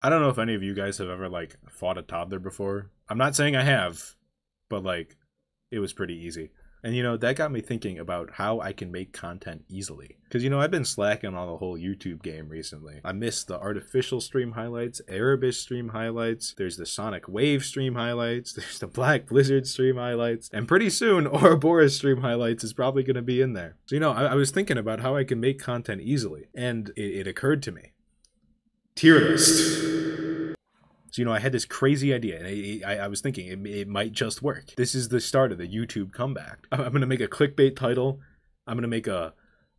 I don't know if any of you guys have ever like fought a toddler before. I'm not saying I have, but like it was pretty easy. And that got me thinking about how I can make content easily. Because I've been slacking on the whole YouTube game recently. I missed the artificial stream highlights, Erebish stream highlights, there's the Sonic Wave stream highlights, there's the Black Blizzard stream highlights, and pretty soon Ouroboros stream highlights is probably going to be in there. So I was thinking about how I can make content easily, and it occurred to me. Tier list. So, I had this crazy idea, and I was thinking it might just work. This is the start of the YouTube comeback. I'm going to make a clickbait title. I'm going to make a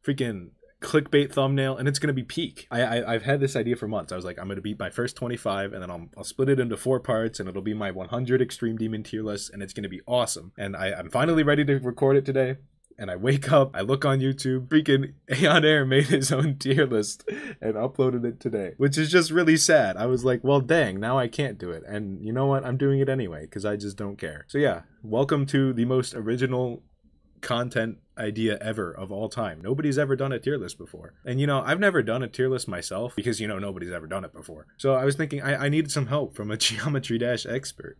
freaking clickbait thumbnail, and it's going to be peak. I've had this idea for months. I was like, I'm going to beat my first 25, and then I'll split it into 4 parts, and it'll be my 100 Extreme Demon tier list, and it's going to be awesome. And I'm finally ready to record it today. And I wake up, I look on YouTube, freaking Aeon Air made his own tier list and uploaded it today, which is just really sad. I was like, well, dang, now I can't do it. And you know what? I'm doing it anyway, because I just don't care. So yeah, welcome to the most original content idea ever of all time. Nobody's ever done a tier list before. And I've never done a tier list myself because nobody's ever done it before. So I was thinking I needed some help from a Geometry Dash expert.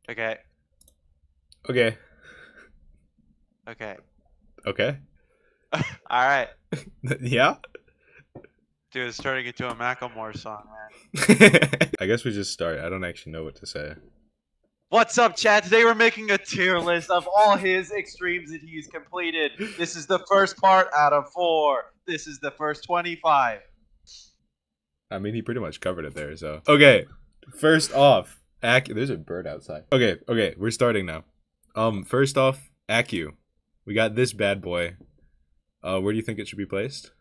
Okay. Okay. Okay. Okay. All right. Yeah? Dude, it's turning into a Macklemore song, man. I guess we just start. I don't actually know what to say. What's up, chat? Today we're making a tier list of all his extremes that he's completed. This is the first part out of 4. This is the first 25. I mean, he pretty much covered it there, so. Okay, first off, there's a bird outside. Okay, we're starting now. First off, Accu. We got this bad boy. Where do you think it should be placed?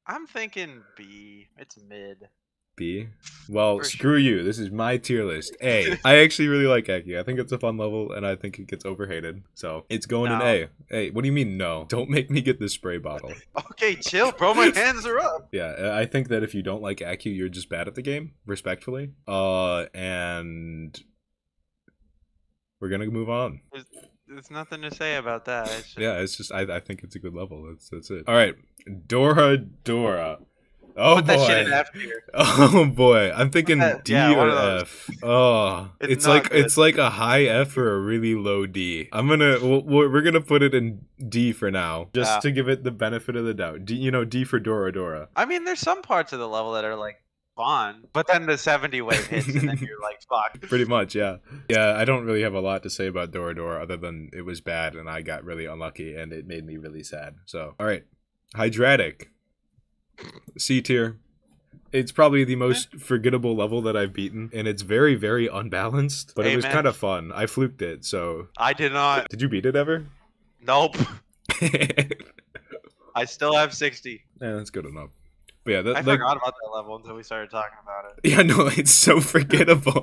I'm thinking B. It's mid. B? Well, For screw you. This is my tier list. A. I actually really like Accu. I think it's a fun level, and I think it gets overhated. So, it's going in A. Hey, what do you mean no? Don't make me get the spray bottle. Okay, chill, bro. My hands are up. Yeah, I think that if you don't like Accu, you're just bad at the game, respectfully. And we're gonna move on. There's nothing to say about that. It's just I think it's a good level. That's it. All right, Dora. Oh Put boy. that shit in F tier. Oh boy, I'm thinking D or those. F. Oh, it's like a high F or a really low D. We're gonna put it in D for now, just to give it the benefit of the doubt. D for Dora. I mean, there's some parts of the level that are like fun, but then the 70 wave hits and then you're like, fuck. Pretty much, yeah. Yeah, I don't really have a lot to say about Dora other than it was bad and I got really unlucky and it made me really sad. So, all right, Hydratic. C tier. It's probably the most forgettable level that I've beaten, and it's very, very unbalanced, but it was kind of fun. I fluked it, so... I did not. Did you beat it ever? Nope. I still have 60. Yeah, that's good enough. But yeah, I forgot about that level until we started talking about it. Yeah, no, it's so forgettable.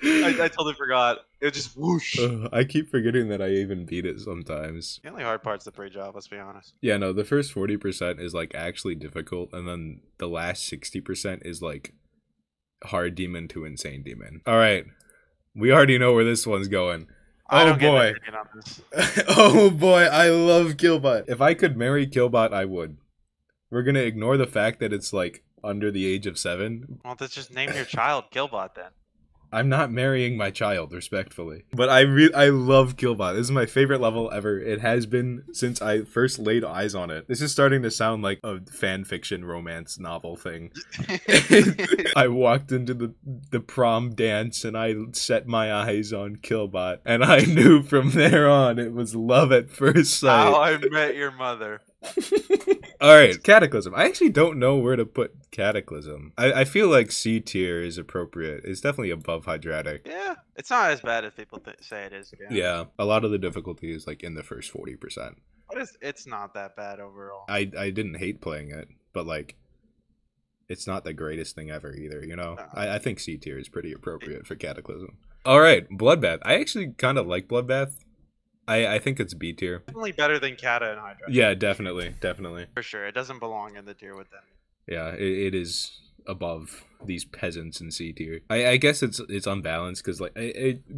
I totally forgot. It just whoosh. I keep forgetting that I even beat it sometimes. The only hard part's the pre-job, let's be honest. Yeah, no, the first 40% is like actually difficult, and then the last 60% is like hard demon to insane demon. All right, we already know where this one's going. Oh boy. Oh boy, I love Killbot. If I could marry Killbot, I would. We're gonna ignore the fact that it's like under the age of 7. Well, let's just name your child Killbot then. I'm not marrying my child, respectfully. But I love Killbot. This is my favorite level ever. It has been since I first laid eyes on it. This is starting to sound like a fan fiction romance novel thing. I walked into the prom dance and I set my eyes on Killbot. And I knew from there on it was love at first sight. How I Met Your Mother. Alright, Cataclysm. I actually don't know where to put Cataclysm. I feel like C tier is appropriate. It's definitely above Hydratic. Yeah, it's not as bad as people say it is. Yeah, a lot of the difficulty is like in the first 40%. But it's not that bad overall. I didn't hate playing it, but like it's not the greatest thing ever either, you know? No. I think C tier is pretty appropriate for Cataclysm. All right, Bloodbath. I actually kind of like Bloodbath. I think it's B tier. Definitely better than Kata and Hydra. Yeah, definitely. For sure. It doesn't belong in the tier with them. Yeah, it is above these peasants in C tier. I guess it's unbalanced because like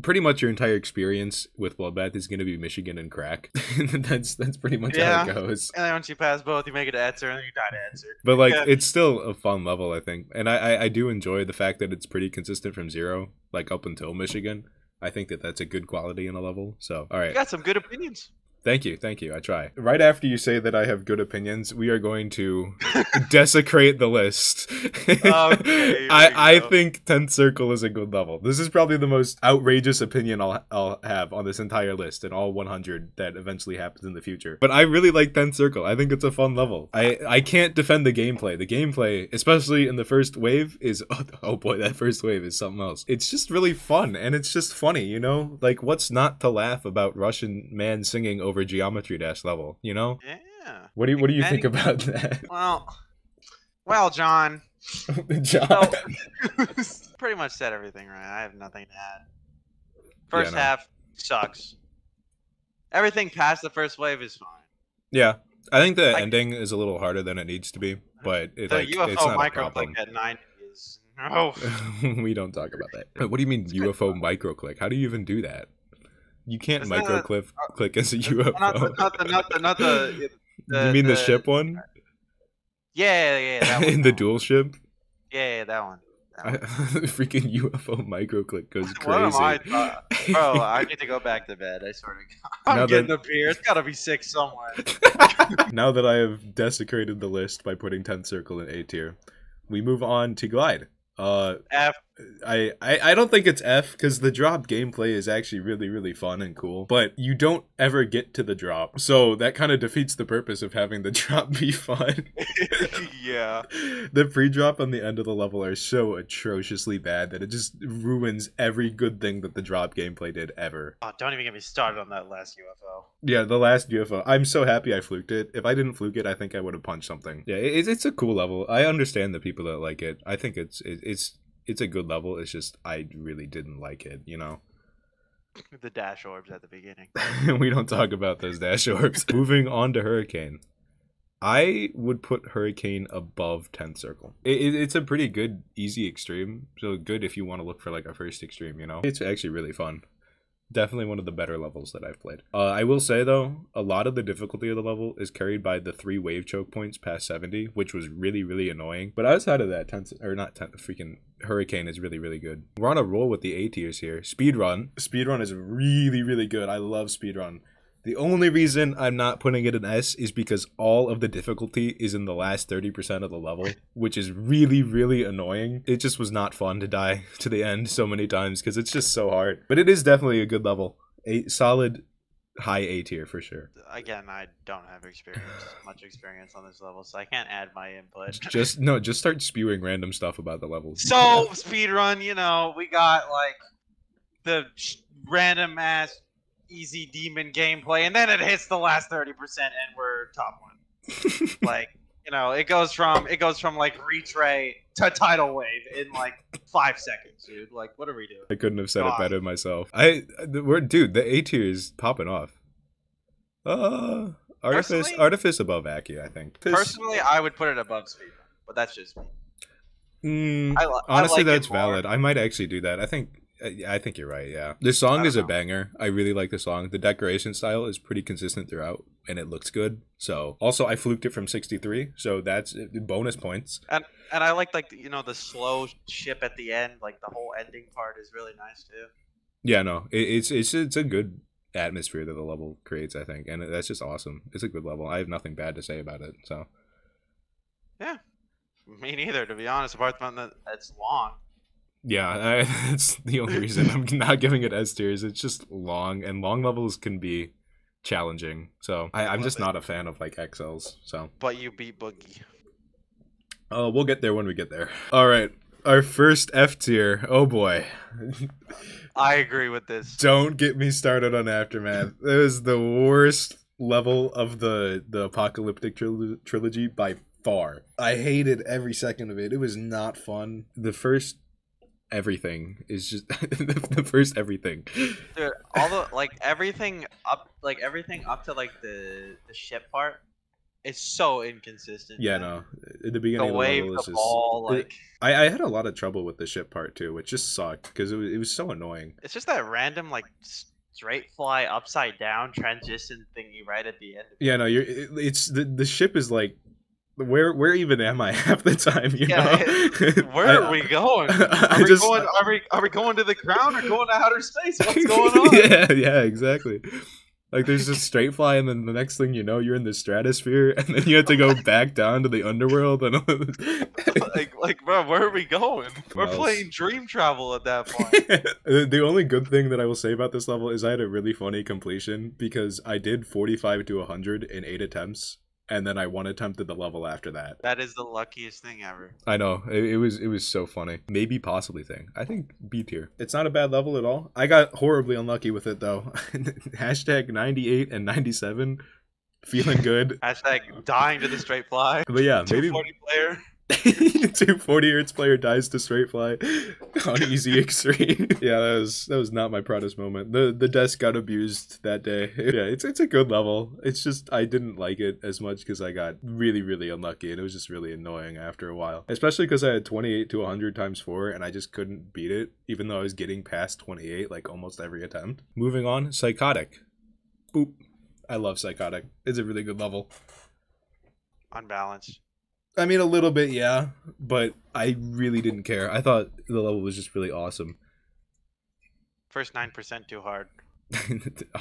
pretty much your entire experience with Bloodbath is going to be Michigan and crack. that's pretty much how it goes. And then once you pass both, you make it to Etzer, and then you die to Etzer. But like it's still a fun level, I think, and I do enjoy the fact that it's pretty consistent from 0, like up until Michigan. I think that that's a good quality in a level. So all right, You got some good opinions. Thank you. I try. Right after you say that I have good opinions, we are going to desecrate the list. Okay, I think 10th Circle is a good level. This is probably the most outrageous opinion I'll have on this entire list and all 100 that eventually happens in the future. But I really like 10th Circle. I think it's a fun level. I can't defend the gameplay. The gameplay, especially in the first wave, is oh boy, that first wave is something else. It's just really fun and it's just funny, you know? Like what's not to laugh about Russian man singing over Geometry Dash level, you know? Yeah. What do you think about that? Well, John. John. Pretty much said everything right. I have nothing to add. First half sucks. Everything past the first wave is fine. Yeah, I think the ending is a little harder than it needs to be, but The it's UFO not a problem. microclick at 9 is no. We don't talk about that. What do you mean UFO microclick? How do you even do that? You can't click as a UFO. Not the you mean the ship one? Yeah, that one. In the dual ship? Yeah, that one. Freaking UFO microclick goes crazy. What am I Bro, I need to go back to bed. I swear to God. I'm getting a beer. It's gotta be 6 somewhere. Now that I have desecrated the list by putting 10th Circle in A tier, we move on to Glide. F. I don't think it's F because the drop gameplay is actually really, really fun and cool, but you don't ever get to the drop, so that kind of defeats the purpose of having the drop be fun. Yeah. The pre-drop on the end of the level are so atrociously bad that it just ruins every good thing that the drop gameplay did ever. Oh, don't even get me started on that last UFO. Yeah, the last UFO. I'm so happy I fluked it. If I didn't fluke it, I think I would have punched something. Yeah, it's a cool level. I understand the people that like it. I think it's a good level. It's just I really didn't like it, you know. The dash orbs at the beginning. We don't talk about those dash orbs. Moving on to Hurricane. I would put Hurricane above 10th Circle. It's a pretty good, easy extreme. So good if you want to look for like a first extreme, you know. It's actually really fun. Definitely one of the better levels that I've played. I will say though, a lot of the difficulty of the level is carried by the 3 wave choke points past 70, which was really, really annoying. But outside of that, freaking Hurricane is really, really good. We're on a roll with the A tiers here. Speedrun. Speedrun is really, really good. I love Speedrun. The only reason I'm not putting it in S is because all of the difficulty is in the last 30% of the level, which is really, really annoying. It just was not fun to die to the end so many times because it's just so hard. But it is definitely a good level. A solid high A tier for sure. Again, I don't have much experience on this level, so I can't add my input. Just start spewing random stuff about the levels. So, speedrun, you know, we got like the random ass easy demon gameplay, and then it hits the last 30% and we're top 1. Like, you know, it goes from like retray to tidal wave in like 5 seconds, dude. Like, what are we doing? I couldn't have said it better myself. Dude, the A tier is popping off. Artifice above Aki, I think. Personally, I would put it above speedrun, but that's just me. Honestly, that's valid. I might actually do that. I think you're right, yeah. The song is a banger. I really like the song. The decoration style is pretty consistent throughout, and it looks good. So, also, I fluked it from 63, so that's bonus points. And I like you know, the slow ship at the end, like the whole ending part is really nice, too. Yeah, no, it's a good atmosphere that the level creates, I think, and that's just awesome. It's a good level. I have nothing bad to say about it, so. Yeah, me neither, to be honest, apart from that it's long. Yeah, that's the only reason I'm not giving it S tiers. It's just long, and long levels can be challenging. So I'm just not a fan of like XLs. So. But you beat Boogie. We'll get there when we get there. All right, our first F tier. Oh boy. I agree with this. Don't get me started on Aftermath. It was the worst level of the Apocalyptic trilogy by far. I hated every second of it. It was not fun. The first everything is just the first everything. Dude, all the everything up to like the ship part is so inconsistent. Yeah, man. no. At the beginning The of the wave, level the is just ball, like I had a lot of trouble with the ship part too, which just sucked because it was so annoying. it's just that random like straight fly upside down transition thingy right at the end. Yeah, no, it's the ship is like where even am I half the time, you Yeah, know? where are we going? Are we going to the crown or going to outer space? What's going on? Yeah, exactly. Like there's just straight fly, and then the next thing you know, you're in the stratosphere, and then you have to go back down to the underworld. And bro, where are we going? We're Well, playing dream travel at that point. the only good thing that I will say about this level is I had a really funny completion because I did 45 to 100 in 8 attempts, and then I one attempted the level after that. That is the luckiest thing ever. I know, it was so funny. Maybe possibly thing. I think B tier. It's not a bad level at all. I got horribly unlucky with it though. Hashtag 98 and 97. Feeling good. Hashtag dying to the straight fly. But yeah, maybe 240 player. 240 hertz player dies to straight fly on easy extreme. Yeah, that was not my proudest moment. The desk got abused that day. Yeah, it's a good level. It's just I didn't like it as much because I got really unlucky, and it was just really annoying after a while. Especially because I had 28 to 100 times 4, and I just couldn't beat it, even though I was getting past 28 like almost every attempt. Moving on, Psychotic. Boop. I love Psychotic. It's a really good level. Unbalanced. I mean, a little bit, yeah, but I really didn't care. I thought the level was just really awesome. First 9% too hard.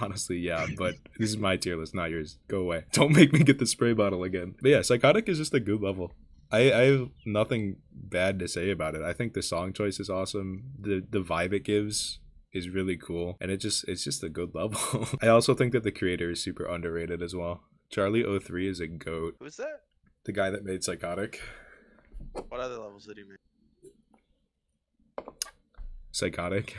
Honestly, yeah, but this is my tier list, not yours. Go away. Don't make me get the spray bottle again. But yeah, Psychotic is just a good level. I have nothing bad to say about it. I think the song choice is awesome. The vibe it gives is really cool, and it's just a good level. I also think that the creator is super underrated as well. Charlie03 is a goat. Who's that? The guy that made Psychotic. What other levels did he make? Psychotic.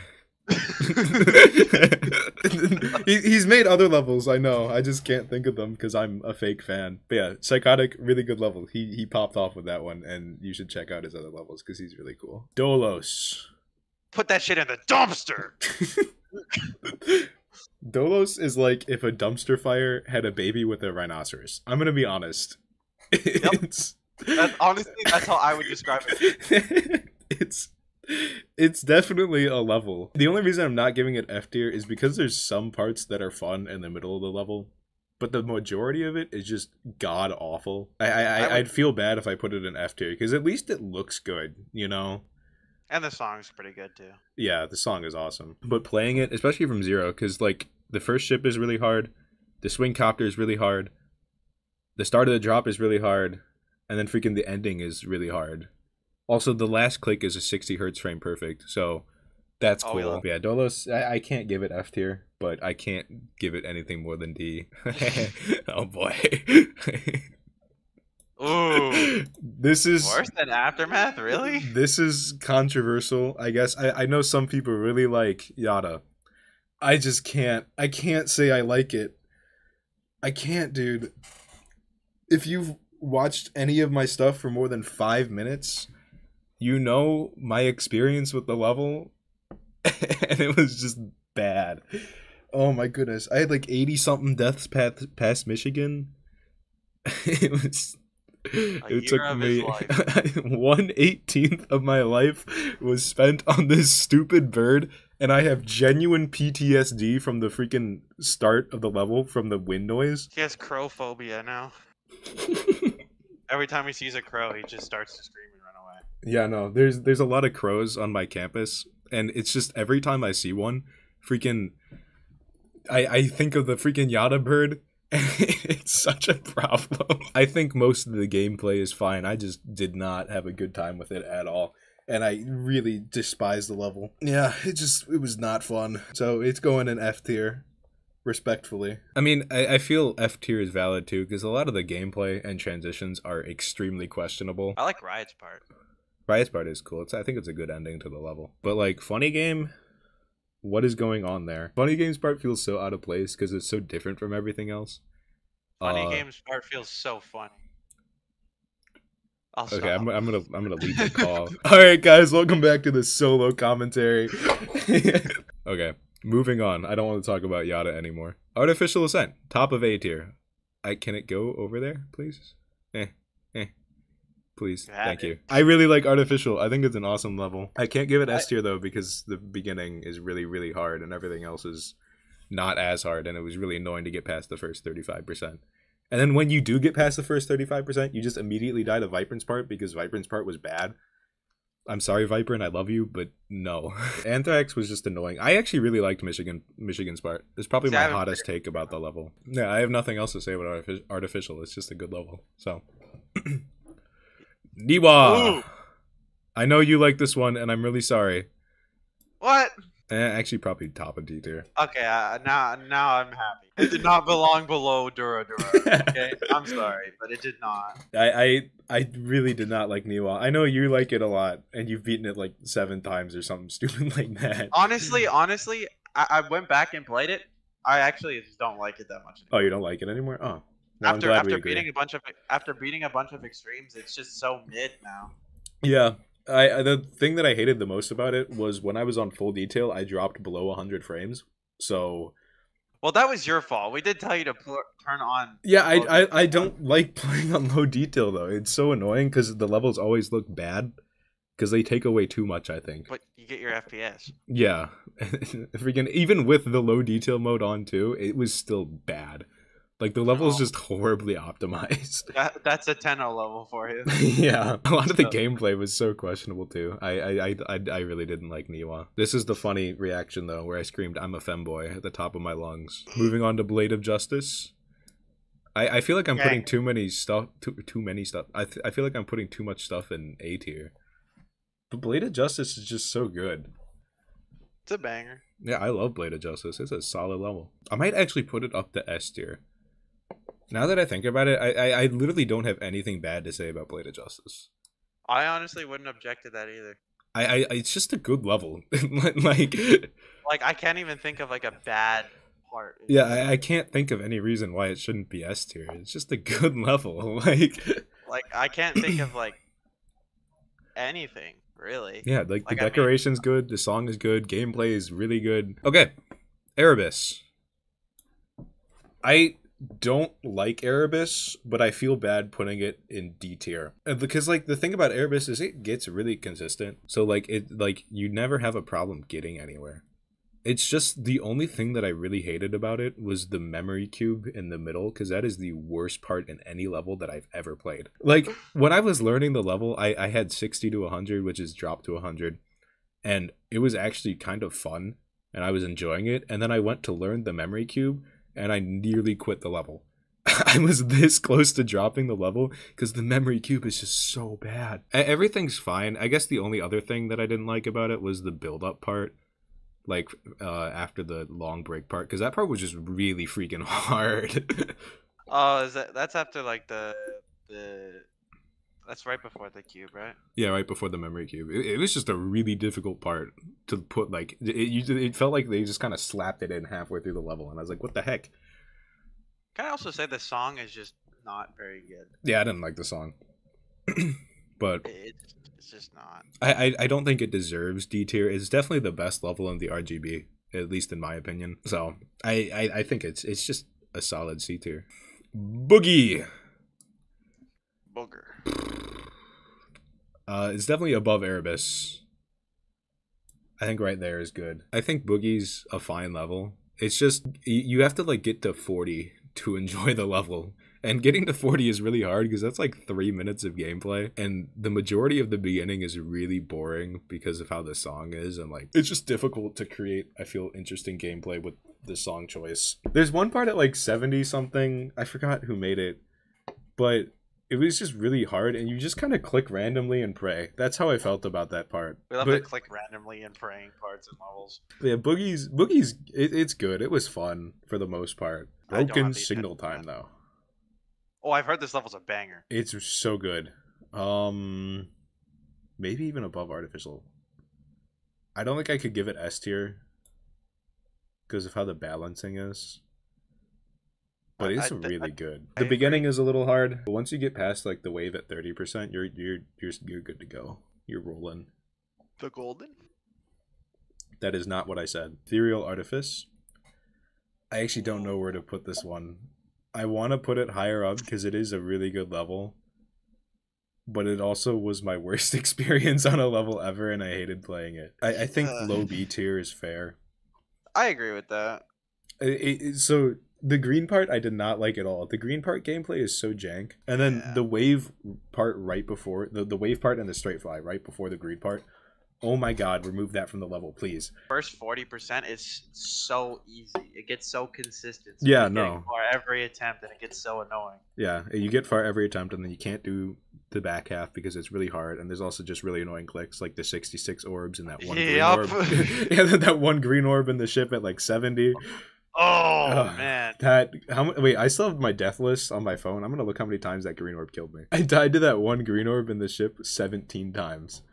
He's made other levels, I know. I just can't think of them because I'm a fake fan. But yeah, Psychotic, really good level. He popped off with that one, and you should check out his other levels because he's really cool. Dolos. Put that shit in the dumpster! Dolos is like if a dumpster fire had a baby with a rhinoceros. I'm gonna be honest. Yep. Honestly, that's how I would describe it. It's definitely a level. The only reason I'm not giving it F tier is because there's some parts that are fun in the middle of the level, but the majority of it is just god awful. I'd feel bad if I put it in F tier because at least it looks good, you know. And the song's pretty good too. Yeah, the song is awesome. But playing it, especially from zero, because like the first ship is really hard, the swing copter is really hard, the start of the drop is really hard, and then freaking the ending is really hard. Also, the last click is a 60 hertz frame perfect, so that's cool. Yeah, Dolos, I can't give it F tier, but I can't give it anything more than D. Oh boy. Ooh. This is worse than Aftermath, really? This is controversial, I guess. I know some people really like Yada. I just can't. I can't say I like it. I can't, dude. If you've watched any of my stuff for more than 5 minutes, you know my experience with the level, and it was just bad. Oh my goodness. I had like 80-something deaths past Michigan. It took me 1/18 of my life was spent on this stupid bird, and I have genuine PTSD from the freaking start of the level from the wind noise. He has crow phobia now. Every time he sees a crow, he just starts to scream and run away. Yeah, no, there's a lot of crows on my campus, and it's just every time I see one, freaking I think of the freaking Yada bird. It's such a problem. I think most of the gameplay is fine. I just did not have a good time with it at all. And I really despise the level. Yeah, it was not fun. So it's going in F tier, respectfully. I mean, I feel F tier is valid too, because a lot of the gameplay and transitions are extremely questionable. I like Riot's part. Riot's part is cool. I think it's a good ending to the level. But like, funny game... What is going on there? Funny Games part feels so out of place because it's so different from everything else. Funny Games part feels so funny. I'll Okay, stop. I'm gonna lead the call. All right, guys, welcome back to the solo commentary. Okay, moving on. I don't want to talk about Yada anymore. Artificial Ascent, top of A tier. Can it go over there, please? Eh, please, thank you. I really like Artificial. I think it's an awesome level. I can't give it S tier though because the beginning is really, really hard and everything else is not as hard, and it was really annoying to get past the first 35%. And then when you do get past the first 35%, you just immediately die to Vibrant's part because Vibrant's part was bad. I'm sorry, Viper, and I love you, but no. Anthrax was just annoying. I actually really liked Michigan's part. It's probably my hottest take about the level. Yeah, I have nothing else to say about Artificial. It's just a good level. So, Niwa! Ooh. I know you like this one, and I'm really sorry. What? Actually, probably top of D tier. Okay, now I'm happy. It did not belong below Dura Dura. Okay, I'm sorry, but it did not. I really did not like Niwa. I know you like it a lot, and you've beaten it like 7 times or something stupid like that. Honestly, I went back and played it. I actually just don't like it that much anymore. Oh, you don't like it anymore? Oh. Well, after beating a bunch of extremes, it's just so mid now. Yeah. The thing that I hated the most about it was when I was on full detail, I dropped below 100 frames. So, well, that was your fault. We did tell you to turn on. Yeah, I don't like playing on low detail though. It's so annoying because the levels always look bad because they take away too much. I think. But you get your FPS. Yeah, freaking even with the low detail mode on too, it was still bad. Like, the level is just horribly optimized. That's a 10 level for you. Yeah. A lot of the gameplay was so questionable, too. I really didn't like Niwa. This is the funny reaction, though, where I screamed, "I'm a femboy," at the top of my lungs. Moving on to Blade of Justice. I feel like I'm putting too many stuff... Too many stuff. I feel like I'm putting too much stuff in A tier. But Blade of Justice is just so good. It's a banger. Yeah, I love Blade of Justice. It's a solid level. I might actually put it up to S tier. Now that I think about it, I literally don't have anything bad to say about Blade of Justice. I honestly wouldn't object to that either. It's just a good level. like I can't even think of like a bad part. Yeah, I can't think of any reason why it shouldn't be S tier. It's just a good level. Like I can't think of like anything really. Yeah, like the decoration's good, the song is good, gameplay is really good. Okay, Erebus. I don't like Erebus, but I feel bad putting it in D tier because like the thing about Erebus is it gets really consistent. So like you never have a problem getting anywhere. It's just the only thing that I really hated about it was the memory cube in the middle, because that is the worst part in any level that I've ever played. Like when I was learning the level, I had 60 to 100, which is dropped to 100, and it was actually kind of fun and I was enjoying it. And then I went to learn the memory cube and I nearly quit the level. I was this close to dropping the level because the memory cube is just so bad. Everything's fine. I guess the only other thing that I didn't like about it was the build-up part. Like, after the long break part. Because that part was just really freaking hard. Oh, that's after, like, the... That's right before the cube, right? Yeah, right before the memory cube. It was just a really difficult part to put, like... It felt like they just kind of slapped it in halfway through the level, and I was like, what the heck? Can I also say the song is just not very good? Yeah, I didn't like the song. But... It's just not. I don't think it deserves D tier. It's definitely the best level in the RGB, at least in my opinion. So, I think it's just a solid C tier. Boogie! Booger. It's definitely above Erebus. I think right there is good. I think Boogie's a fine level. It's just, you have to like get to 40 to enjoy the level. And getting to 40 is really hard because that's like 3 minutes of gameplay. And the majority of the beginning is really boring because of how the song is. And like, it's just difficult to create, I feel, interesting gameplay with the song choice. There's one part at like 70 something. I forgot who made it. But it was just really hard. And you just kind of click randomly and pray. That's how I felt about that part. We love to click randomly and praying parts and levels. Yeah, Boogie's it's good. It was fun for the most part. Broken signal time though. Oh, I've heard this level's a banger. It's so good. Maybe even above Artificial. I don't think I could give it S tier because of how the balancing is. but it's really good. I The beginning agree. is a little hard, but once you get past like the wave at 30%, you're good to go. You're rolling. The golden. That is not what I said. Ethereal Artifice. I actually don't know where to put this one. I want to put it higher up because it is a really good level. But it also was my worst experience on a level ever, and I hated playing it. I think low B tier is fair. I agree with that. So the green part I did not like at all. The green part gameplay is so jank. And then the wave part right before, the wave part and the straight fly right before the green part. Oh my god, remove that from the level, please. First 40% is so easy. It gets so consistent. So Yeah, you're no. getting far every attempt, and it gets so annoying. Yeah, you get far every attempt, and then you can't do the back half because it's really hard. And there's also just really annoying clicks, like the 66 orbs and that one green orb. Yeah, that one green orb in the ship at like 70. Oh man. Wait, I still have my death list on my phone. I'm gonna look how many times that green orb killed me. I died to that one green orb in the ship 17 times.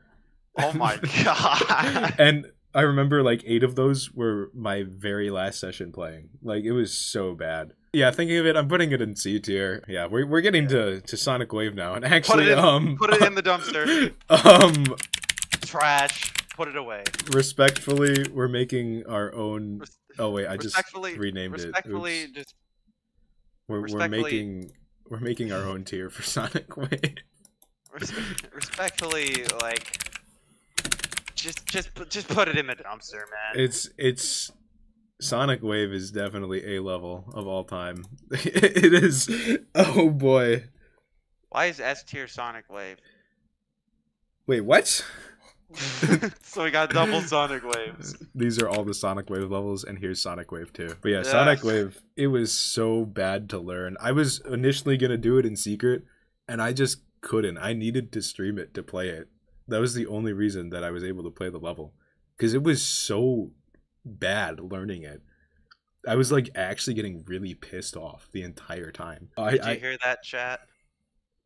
Oh my god. And I remember like 8 of those were my very last session playing. Like it was so bad. Yeah, thinking of it, I'm putting it in C tier. Yeah, we're getting to Sonic Wave now, and actually put it in the dumpster. Trash. Put it away. Respectfully, we're making our own. Oh wait, I just renamed it. Respectfully, we're making our own tier for Sonic Wave. Respectfully, like. Just put it in the dumpster, man. It's Sonic Wave is definitely A level of all time. It is. Oh boy. Why is S tier Sonic Wave? Wait, what? So we got double Sonic Waves. These are all the Sonic Wave levels, and here's Sonic Wave 2. But yeah, Sonic Wave, it was so bad to learn. I was initially gonna do it in secret, and I just couldn't. I needed to stream it to play it. That was the only reason that I was able to play the level. Because it was so bad learning it. I was like actually getting really pissed off the entire time. Did you hear that, chat?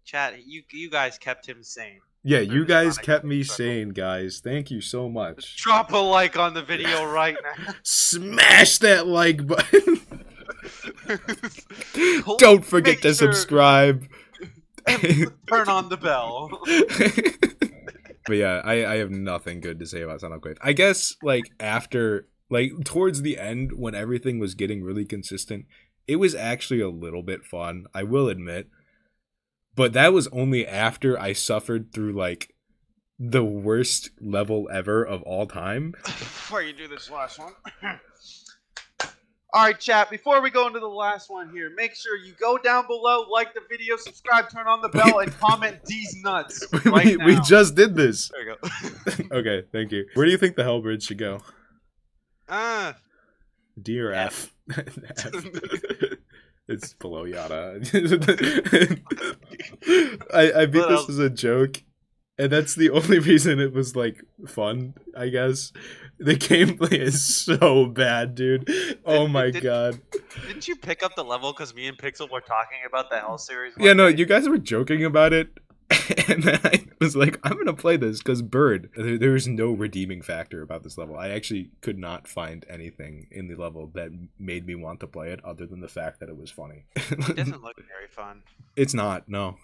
Chat, you guys kept him sane. Yeah, you guys kept me sane, guys. Thank you so much. Drop a like on the video right now. Smash that like button. Don't forget to subscribe. And turn on the bell. But yeah, I have nothing good to say about Sonic Wave. I guess, like, after, like, towards the end, when everything was getting really consistent, it was actually a little bit fun, I will admit. But that was only after I suffered through, like, the worst level ever of all time. Before you do this last one. Alright, chat, before we go into the last one here, make sure you go down below, like the video, subscribe, turn on the bell, and comment D's nuts right now. We just did this. There you go. Okay, thank you. Where do you think the Hellbridge should go? D or F? F. It's below Yada. I beat this as a joke, and that's the only reason it was, like, fun, I guess. The gameplay is so bad, dude. Oh my god. Didn't you pick up the level because me and Pixel were talking about the Hell series? Yeah, no, you guys were joking about it. And then I was like, I'm going to play this because Bird. There was no redeeming factor about this level. I actually could not find anything in the level that made me want to play it other than the fact that it was funny. It doesn't look very fun. It's not, no.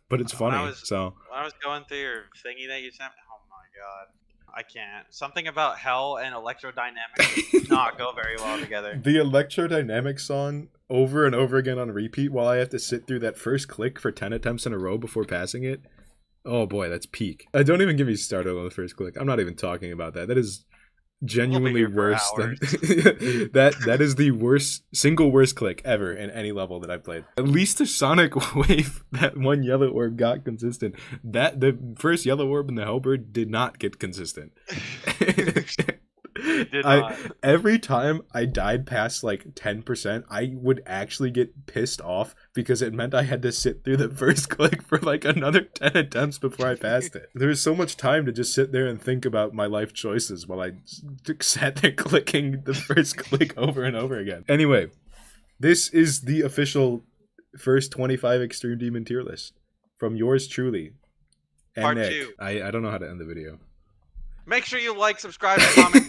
But it's funny, when I was going through your thingy that you sent me, oh my god. I can't. Something about hell and electrodynamics do not go very well together. The electrodynamics song over and over again on repeat while I have to sit through that first click for 10 attempts in a row before passing it. Oh boy, that's peak. Don't even get me started on the first click. I'm not even talking about that. That is genuinely worse than that is the single worst click ever in any level that I've played. At least the Sonic Wave, that one yellow orb got consistent. The first yellow orb in the Hellbird did not get consistent. Every time I died past like 10%, I would actually get pissed off because it meant I had to sit through the first click for like another 10 attempts before I passed it. There was so much time to just sit there and think about my life choices while I sat there clicking the first click over and over again. Anyway, this is the official first 25 Extreme Demon tier list from yours truly. And Part Nick. 2. I don't know how to end the video. Make sure you like, subscribe, and comment.